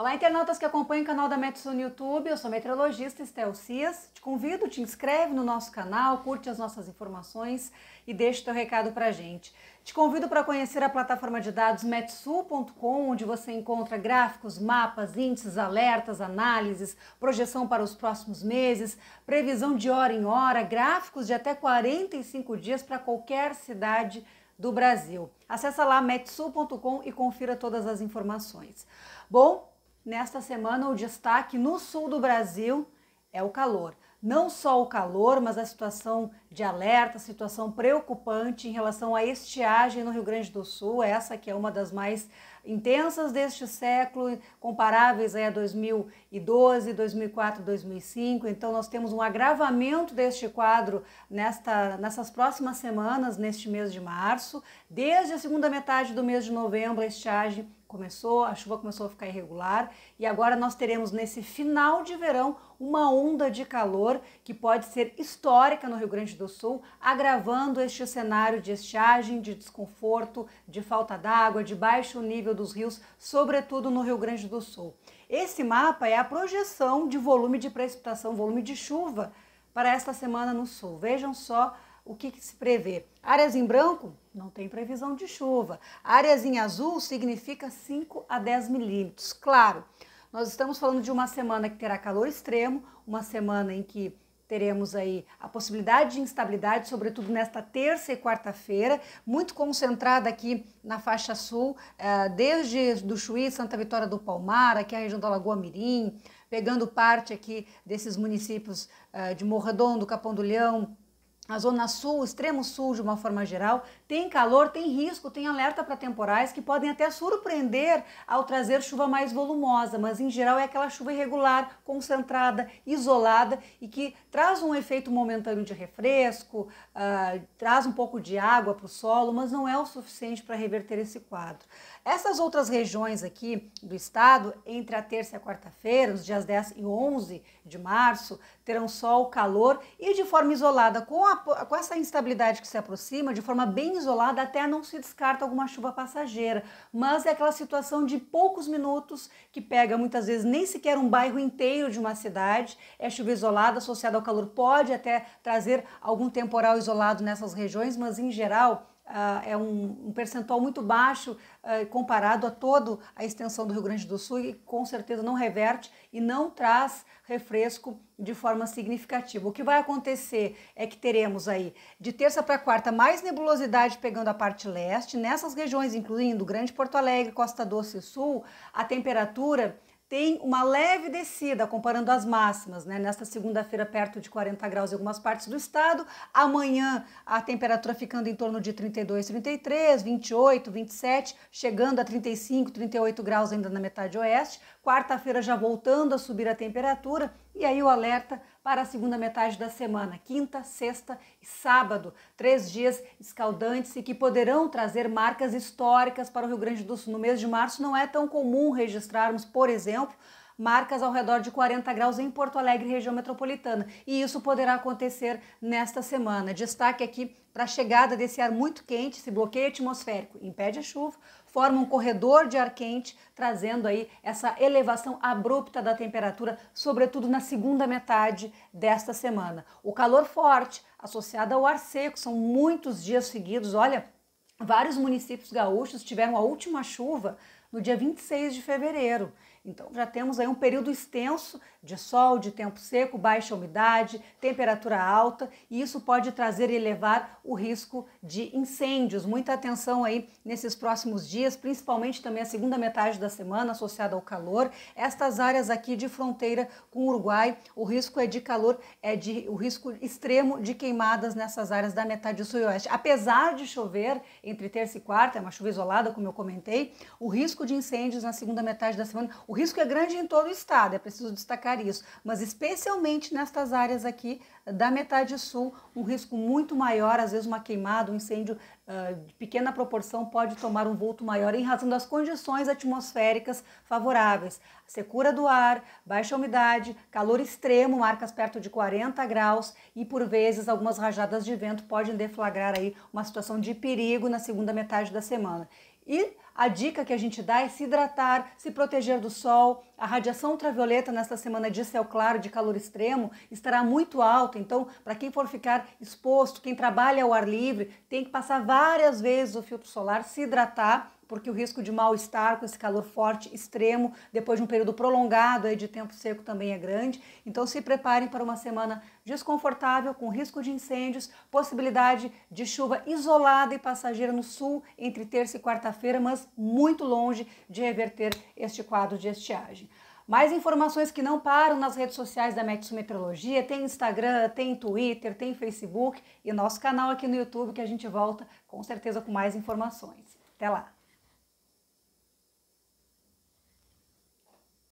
Olá, internautas que acompanham o canal da Metsu no YouTube, eu sou a meteorologista Estel Cias. Te convido, te inscreve no nosso canal, curte as nossas informações e deixa o teu recado pra gente. Te convido para conhecer a plataforma de dados metsu.com, onde você encontra gráficos, mapas, índices, alertas, análises, projeção para os próximos meses, previsão de hora em hora, gráficos de até 45 dias para qualquer cidade do Brasil. Acesse lá metsu.com e confira todas as informações. Bom, nesta semana, o destaque no sul do Brasil é o calor. Não só o calor, mas a situação de alerta, situação preocupante em relação à estiagem no Rio Grande do Sul, essa que é uma das mais intensas deste século, comparáveis a 2012, 2004, 2005. Então nós temos um agravamento deste quadro nessas próximas semanas, neste mês de março. Desde a segunda metade do mês de novembro, a estiagem começou, a chuva começou a ficar irregular e agora nós teremos nesse final de verão uma onda de calor que pode ser histórica no Rio Grande do Sul, agravando este cenário de estiagem, de desconforto, de falta d'água, de baixo nível dos rios, sobretudo no Rio Grande do Sul. Esse mapa é a projeção de volume de precipitação, volume de chuva para esta semana no sul. Vejam só o que se prevê. Áreas em branco, não tem previsão de chuva. Áreas em azul significa 5 a 10 milímetros. Claro, nós estamos falando de uma semana que terá calor extremo, uma semana em que teremos aí a possibilidade de instabilidade, sobretudo nesta terça e quarta-feira, muito concentrada aqui na faixa sul, desde do Chuí, Santa Vitória do Palmar, aqui a região da Lagoa Mirim, pegando parte aqui desses municípios de Morro Redondo, Capão do Leão, a zona sul, extremo sul de uma forma geral, tem calor, tem risco, tem alerta para temporais que podem até surpreender ao trazer chuva mais volumosa, mas em geral é aquela chuva irregular, concentrada, isolada e que traz um efeito momentâneo de refresco, traz um pouco de água para o solo, mas não é o suficiente para reverter esse quadro. Essas outras regiões aqui do estado, entre a terça e a quarta-feira, os dias 10 e 11 de março, terão sol, calor e de forma isolada, com essa instabilidade que se aproxima, de forma bem isolada, até não se descarta alguma chuva passageira, mas é aquela situação de poucos minutos que pega muitas vezes nem sequer um bairro inteiro de uma cidade, é chuva isolada associada ao calor, pode até trazer algum temporal isolado nessas regiões, mas em geral é um percentual muito baixo comparado a toda a extensão do Rio Grande do Sul e com certeza não reverte e não traz refresco de forma significativa. O que vai acontecer é que teremos aí de terça para quarta mais nebulosidade pegando a parte leste, nessas regiões incluindo Grande Porto Alegre, Costa Doce e Sul, a temperatura tem uma leve descida, comparando as máximas, né? Nesta segunda-feira perto de 40 graus em algumas partes do estado, amanhã a temperatura ficando em torno de 32, 33, 28, 27, chegando a 35, 38 graus ainda na metade oeste, quarta-feira já voltando a subir a temperatura e aí o alerta para a segunda metade da semana, quinta, sexta e sábado, 3 dias escaldantes e que poderão trazer marcas históricas para o Rio Grande do Sul. No mês de março não é tão comum registrarmos, por exemplo, marcas ao redor de 40 graus em Porto Alegre, região metropolitana. E isso poderá acontecer nesta semana. Destaque aqui para a chegada desse ar muito quente, esse bloqueio atmosférico impede a chuva, forma um corredor de ar quente, trazendo aí essa elevação abrupta da temperatura, sobretudo na segunda metade desta semana. O calor forte, associado ao ar seco, são muitos dias seguidos. Olha, vários municípios gaúchos tiveram a última chuva no dia 26 de fevereiro. Então já temos aí um período extenso de sol, de tempo seco, baixa umidade, temperatura alta e isso pode trazer e elevar o risco de incêndios. Muita atenção aí nesses próximos dias, principalmente também a segunda metade da semana associada ao calor. Estas áreas aqui de fronteira com o Uruguai, o risco é de calor, o risco extremo de queimadas nessas áreas da metade sul e oeste. Apesar de chover entre terça e quarta, é uma chuva isolada, como eu comentei, o risco de incêndios na segunda metade da semana, o risco é grande em todo o estado, é preciso destacar isso, mas especialmente nestas áreas aqui da metade sul, um risco muito maior, às vezes uma queimada, um incêndio de pequena proporção pode tomar um vulto maior em razão das condições atmosféricas favoráveis. Secura do ar, baixa umidade, calor extremo, marcas perto de 40 graus e por vezes algumas rajadas de vento podem deflagrar aí uma situação de perigo na segunda metade da semana. E a dica que a gente dá é se hidratar, se proteger do sol. A radiação ultravioleta nesta semana de céu claro, de calor extremo, estará muito alta. Então, para quem for ficar exposto, quem trabalha ao ar livre, tem que passar várias vezes o filtro solar, se hidratar, porque o risco de mal-estar com esse calor forte, extremo, depois de um período prolongado aí de tempo seco também é grande. Então se preparem para uma semana desconfortável, com risco de incêndios, possibilidade de chuva isolada e passageira no sul entre terça e quarta-feira, mas muito longe de reverter este quadro de estiagem. Mais informações que não param nas redes sociais da Metsu Meteorologia, tem Instagram, tem Twitter, tem Facebook e nosso canal aqui no YouTube que a gente volta com certeza com mais informações. Até lá!